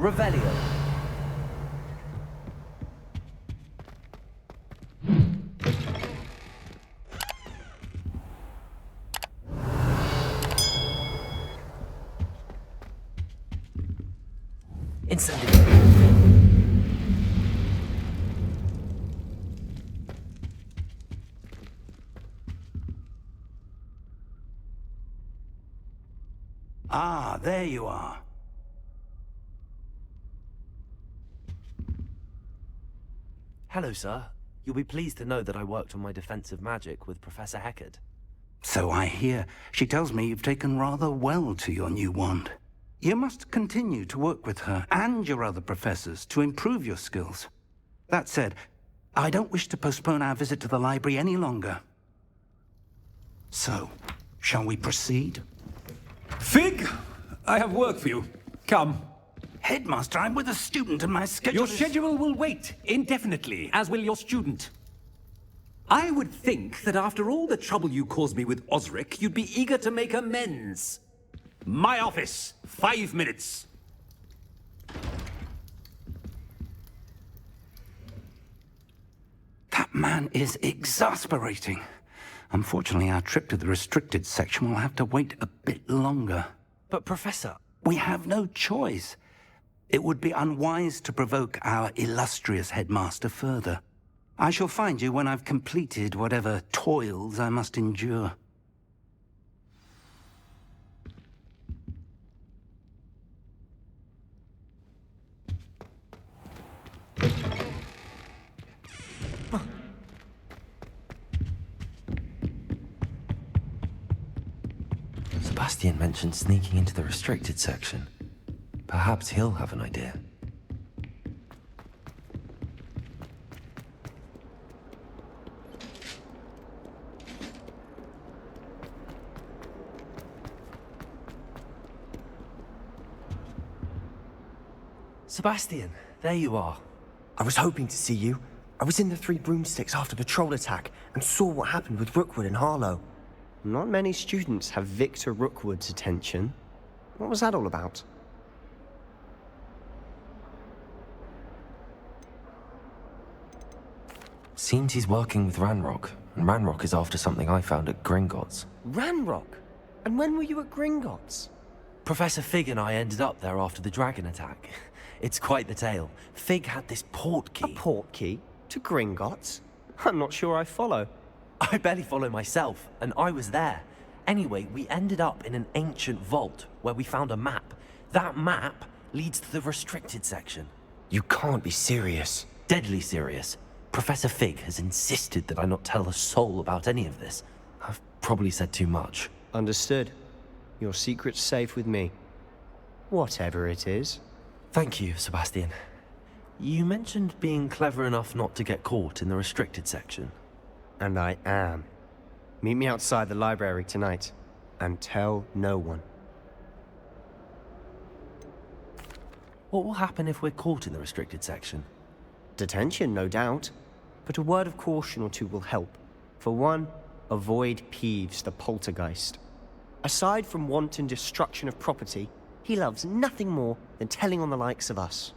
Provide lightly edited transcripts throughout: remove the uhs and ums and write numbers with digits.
Revelio. Incendiary. Ah, there you are. Hello, sir. You'll be pleased to know that I worked on my defensive magic with Professor Heckard. So I hear. She tells me you've taken rather well to your new wand. You must continue to work with her and your other professors to improve your skills. That said, I don't wish to postpone our visit to the library any longer. So, shall we proceed? Fig, I have work for you. Come. Headmaster, I'm with a student and my schedule Your schedule will wait indefinitely, as will your student. I would think that after all the trouble you caused me with Osric, you'd be eager to make amends. My office, 5 minutes. That man is exasperating. Unfortunately, our trip to the restricted section will have to wait a bit longer. But, Professor... We have no choice. It would be unwise to provoke our illustrious headmaster further. I shall find you when I've completed whatever toils I must endure. Sebastian mentioned sneaking into the restricted section. Perhaps he'll have an idea. Sebastian, there you are. I was hoping to see you. I was in the Three Broomsticks after the troll attack and saw what happened with Rookwood and Harlow. Not many students have Victor Rookwood's attention. What was that all about? Seems he's working with Ranrock, and Ranrock is after something I found at Gringotts. Ranrock? And when were you at Gringotts? Professor Fig and I ended up there after the dragon attack. It's quite the tale. Fig had this port key. A port key? To Gringotts? I'm not sure I follow. I barely follow myself, and I was there. Anyway, we ended up in an ancient vault where we found a map. That map leads to the restricted section. You can't be serious. Deadly serious. Professor Fig has insisted that I not tell a soul about any of this. I've probably said too much. Understood. Your secret's safe with me. Whatever it is. Thank you, Sebastian. You mentioned being clever enough not to get caught in the restricted section. And I am. Meet me outside the library tonight, and tell no one. What will happen if we're caught in the restricted section? Detention, no doubt. But a word of caution or two will help. For one, avoid Peeves the poltergeist. Aside from wanton destruction of property, he loves nothing more than telling on the likes of us.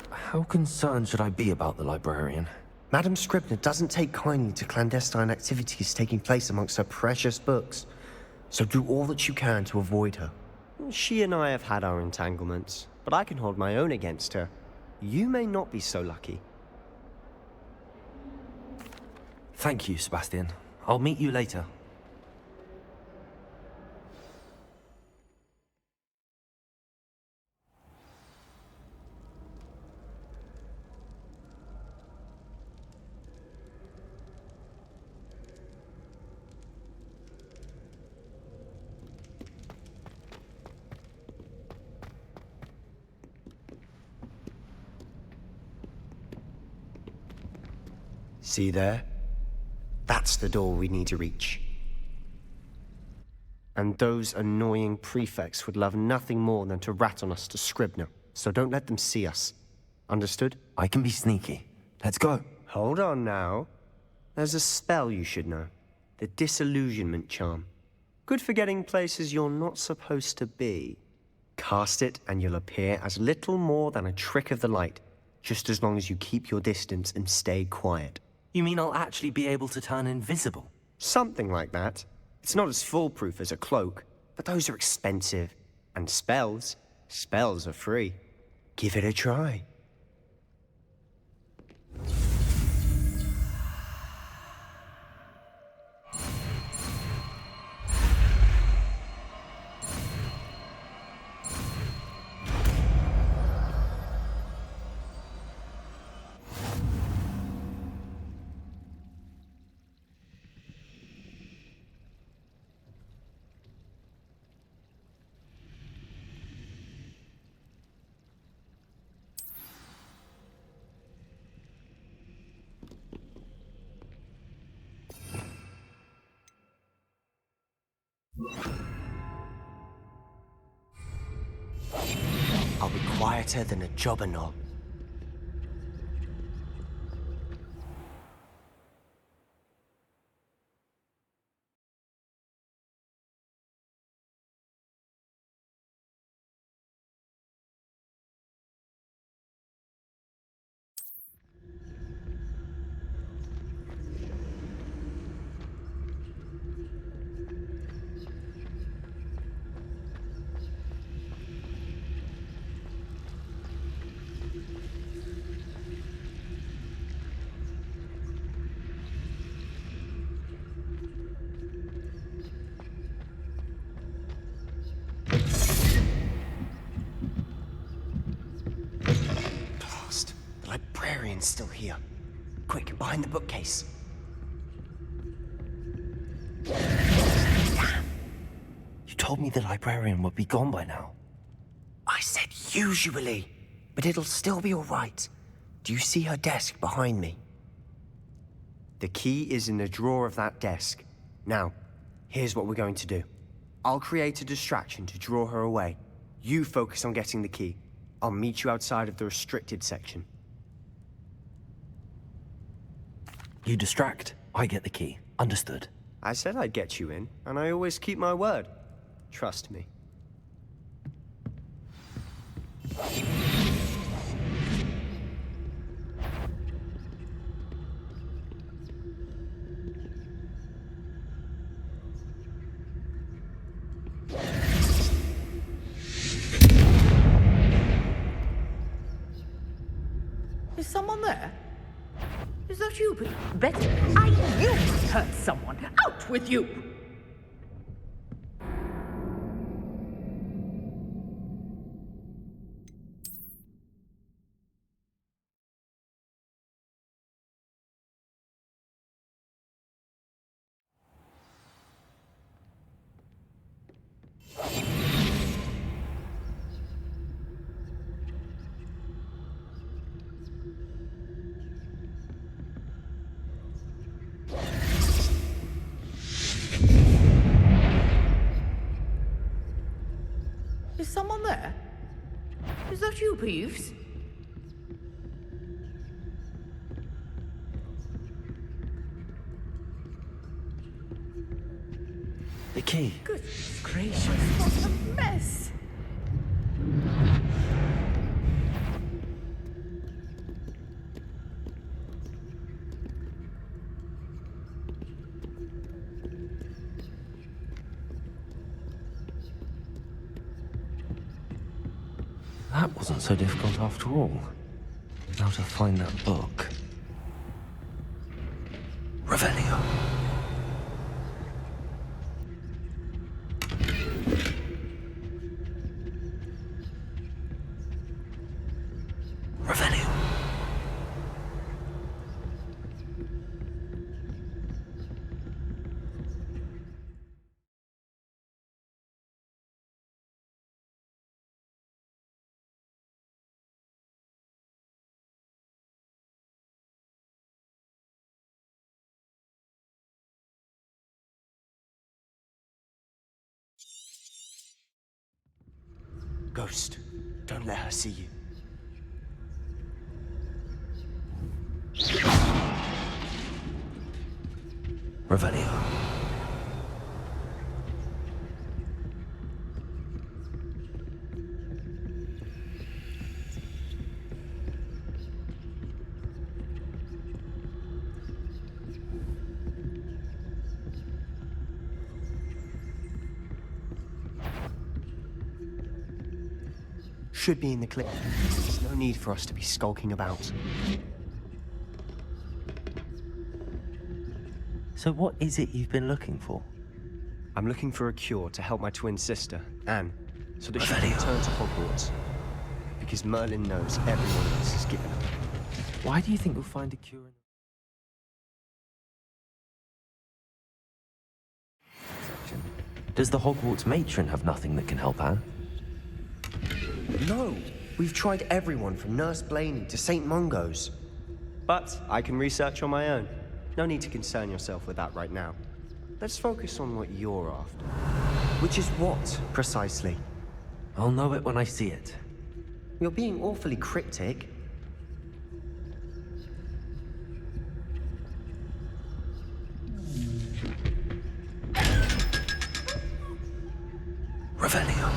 How concerned should I be about the librarian? Madame Scribner doesn't take kindly to clandestine activities taking place amongst her precious books. So do all that you can to avoid her. She and I have had our entanglements, but I can hold my own against her. You may not be so lucky. Thank you, Sebastian. I'll meet you later. See there? That's the door we need to reach. And those annoying prefects would love nothing more than to rat on us to Scribner, so don't let them see us. Understood? I can be sneaky. Let's go. Hold on now. There's a spell you should know. The Disillusionment Charm. Good for getting places you're not supposed to be. Cast it and you'll appear as little more than a trick of the light, just as long as you keep your distance and stay quiet. You mean I'll actually be able to turn invisible? Something like that. It's not as foolproof as a cloak, but those are expensive. And spells are free. Give it a try. I'll be quieter than a jobberknoll. Blast! The librarian's still here. Quick, behind the bookcase. You told me the librarian would be gone by now. I said usually, but it'll still be all right. Do you see her desk behind me? The key is in the drawer of that desk. Now, here's what we're going to do. I'll create a distraction to draw her away. You focus on getting the key. I'll meet you outside of the restricted section. You distract, I get the key. Understood. I said I'd get you in, and I always keep my word. Trust me. Is someone there? Is that you, Betty? I knew you hurt someone. Out with you! Is someone there? Is that you, Peeves? The key. Goodness gracious, what a mess! That wasn't so difficult after all. Now to find that book. Revelio. Revelio. Ghost, don't let her see you. Revelio. should be in the clear. There's no need for us to be skulking about. So what is it you've been looking for? I'm looking for a cure to help my twin sister, Anne, so that she can return to Hogwarts. Because Merlin knows everyone else is given up. Why do you think you'll find a cure in... Does the Hogwarts matron have nothing that can help Anne? No! We've tried everyone from Nurse Blaney to St. Mungo's. But I can research on my own. No need to concern yourself with that right now. Let's focus on what you're after. Which is what, precisely? I'll know it when I see it. You're being awfully cryptic. Revelio.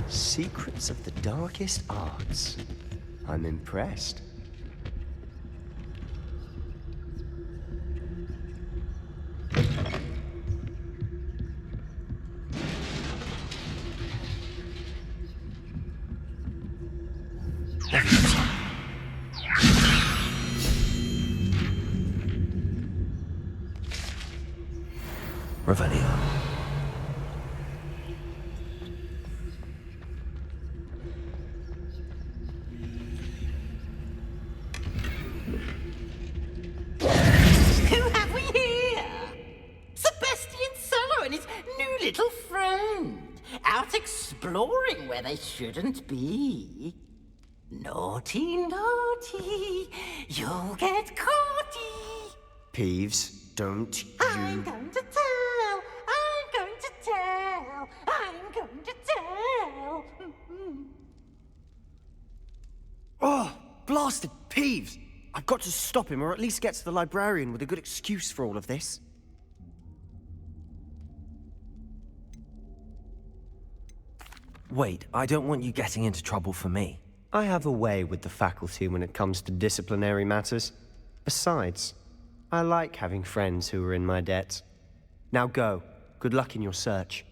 Secrets of the darkest arts. I'm impressed. Revelio. Who have we here? Sebastian Sallow and his new little friend. Out exploring where they shouldn't be. Naughty, naughty. You'll get caughty. Peeves, don't I'm you... going to tell. I'm going to tell. I'm going to tell. Oh, blasted Peeves! I've got to stop him, or at least get to the librarian with a good excuse for all of this. Wait, I don't want you getting into trouble for me. I have a way with the faculty when it comes to disciplinary matters. Besides, I like having friends who are in my debt. Now go. Good luck in your search.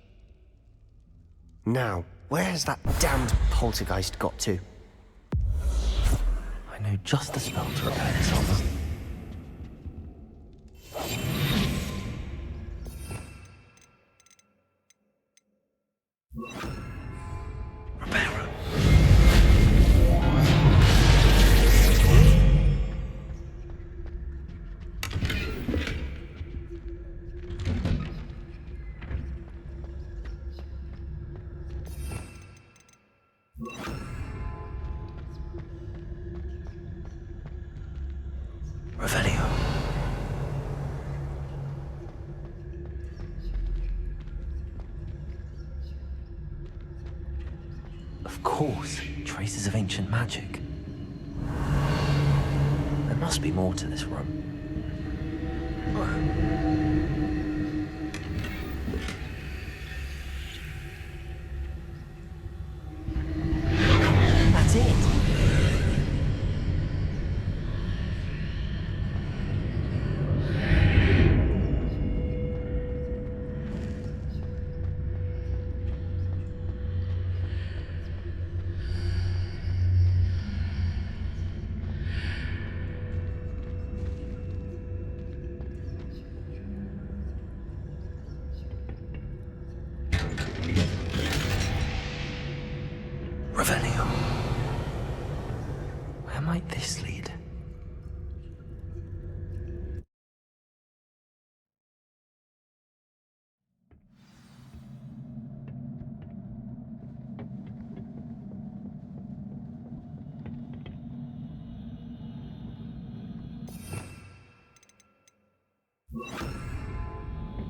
Now, where's that damned poltergeist got to? I know just the spell to repair this armor. Reparo. Revelio. Of course, traces of ancient magic. There must be more to this room. That's it. Revelio. Where might this lead?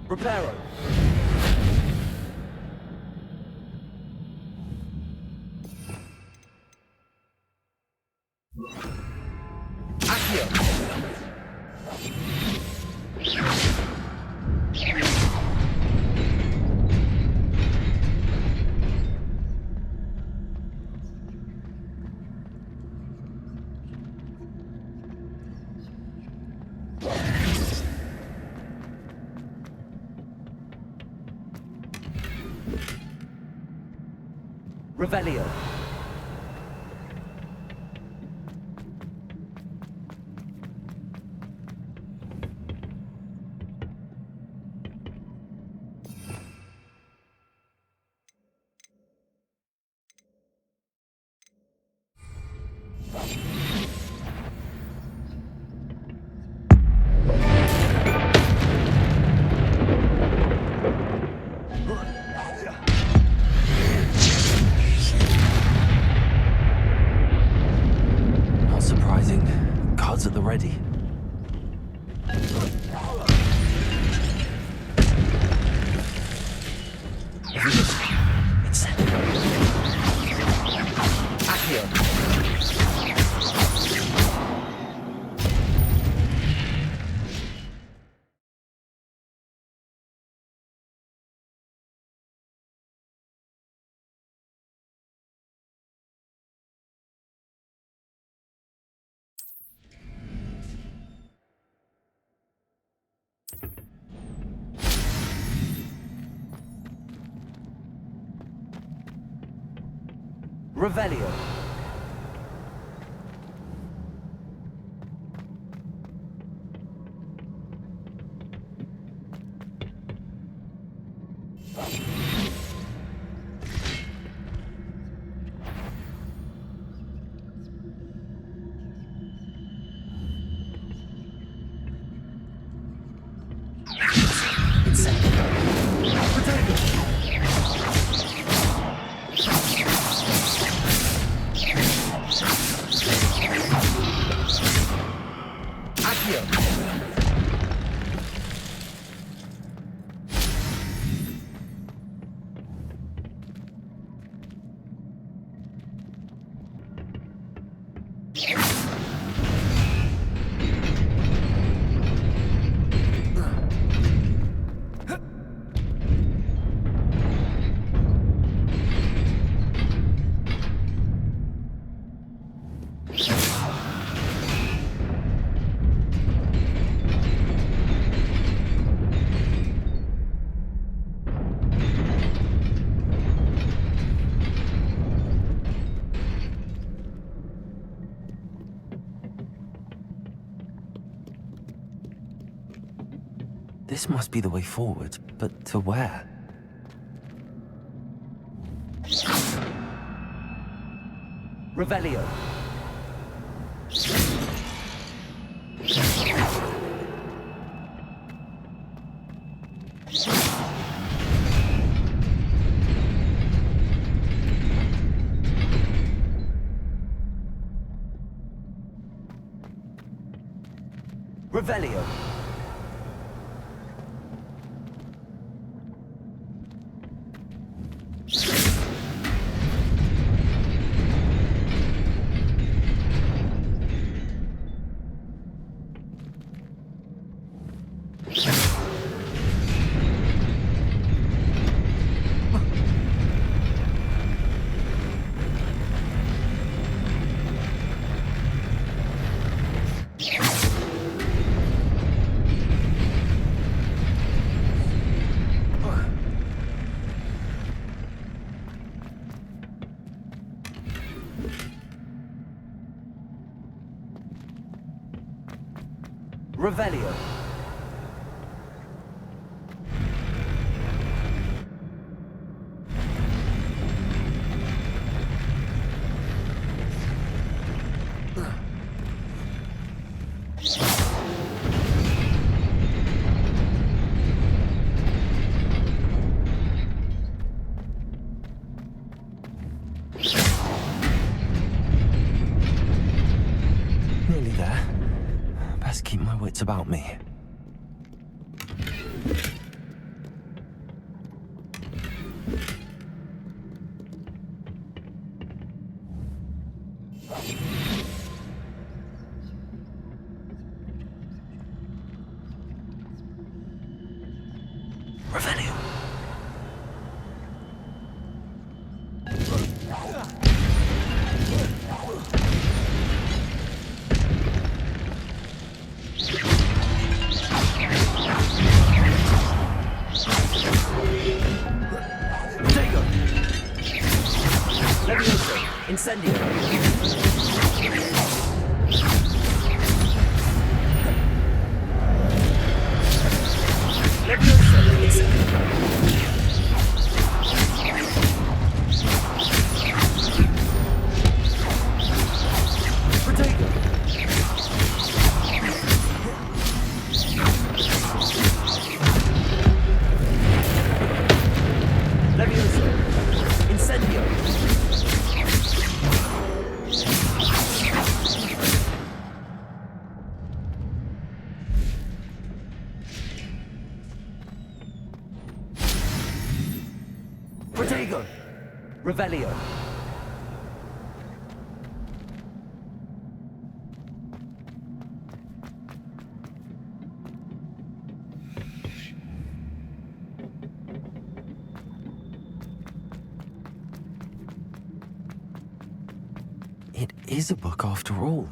Reparo. Revelio. Not surprising. Cards at the ready. It's Accio. Revelio. This must be the way forward, but to where? Revelio. Revelio. Revelio. Nearly there. Best keep my wits about me. Revelio. There you go. Incendio. Leviosa. Incendio. Protego. Leviosa. Incendio. Protego. Revelio. It is a book after all.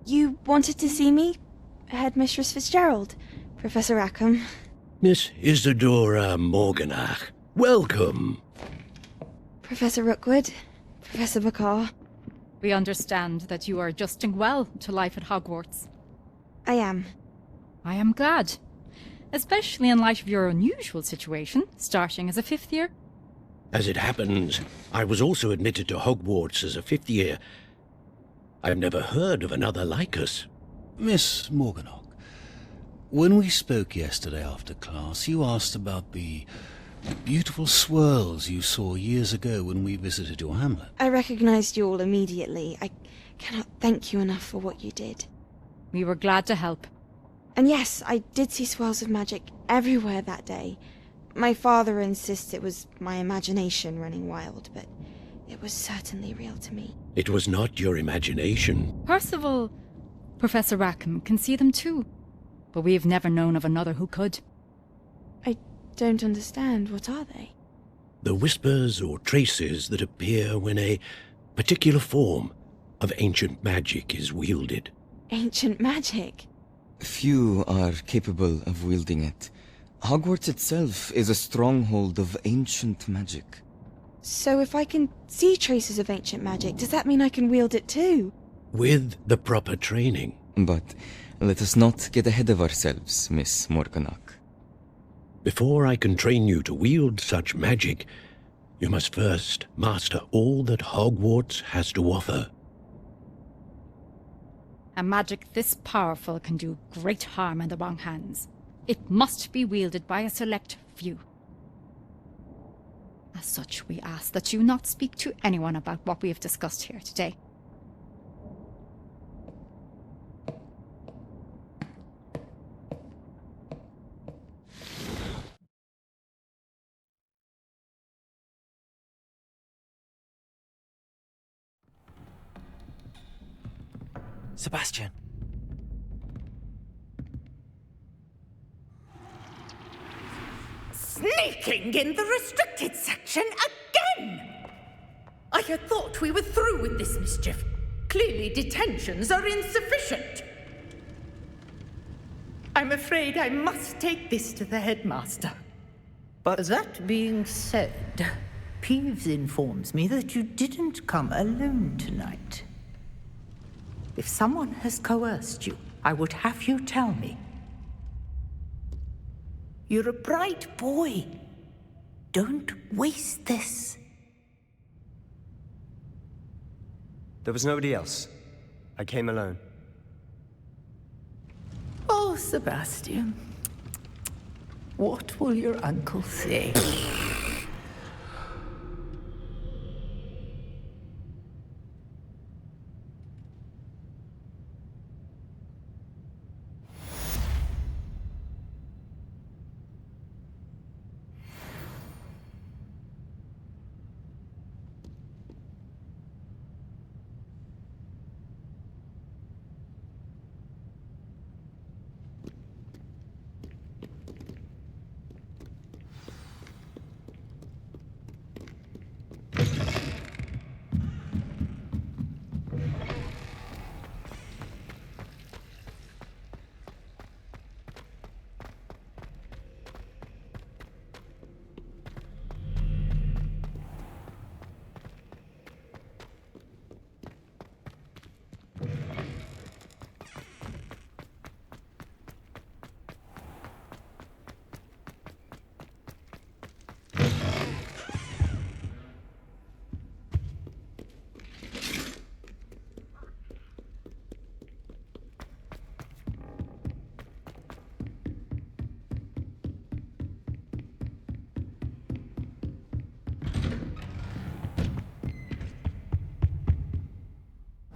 You wanted to see me? Headmistress Fitzgerald? Professor Rackham? Miss Isadora Morganach, welcome. Professor Rookwood? Professor McCaw? We understand that you are adjusting well to life at Hogwarts. I am. I am glad. Especially in light of your unusual situation, starting as a fifth year. As it happens, I was also admitted to Hogwarts as a fifth year. I've never heard of another like us. Miss Morganach, when we spoke yesterday after class, you asked about the beautiful swirls you saw years ago when we visited your hamlet. I recognized you all immediately. I cannot thank you enough for what you did. We were glad to help. And yes, I did see swirls of magic everywhere that day. My father insists it was my imagination running wild, but it was certainly real to me. It was not your imagination. Percival, Professor Rackham can see them too. But we have never known of another who could. I don't understand. What are they? The whispers or traces that appear when a particular form of ancient magic is wielded. Ancient magic? Few are capable of wielding it. Hogwarts itself is a stronghold of ancient magic. So if I can see traces of ancient magic, does that mean I can wield it too? With the proper training. But Let us not get ahead of ourselves, Miss Morganach. Before I can train you to wield such magic, you must first master all that Hogwarts has to offer. A magic this powerful can do great harm in the wrong hands. It must be wielded by a select few. As such, we ask that you not speak to anyone about what we have discussed here today. Sebastian. Sneaking in the restricted section again! I had thought we were through with this mischief. Clearly detentions are insufficient. I'm afraid I must take this to the headmaster. But That being said, Peeves informs me that you didn't come alone tonight. If someone has coerced you, I would have you tell me. You're a bright boy. Don't waste this. there was nobody else. I came alone. Oh, Sebastian. What will your uncle say?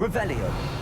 Revelio.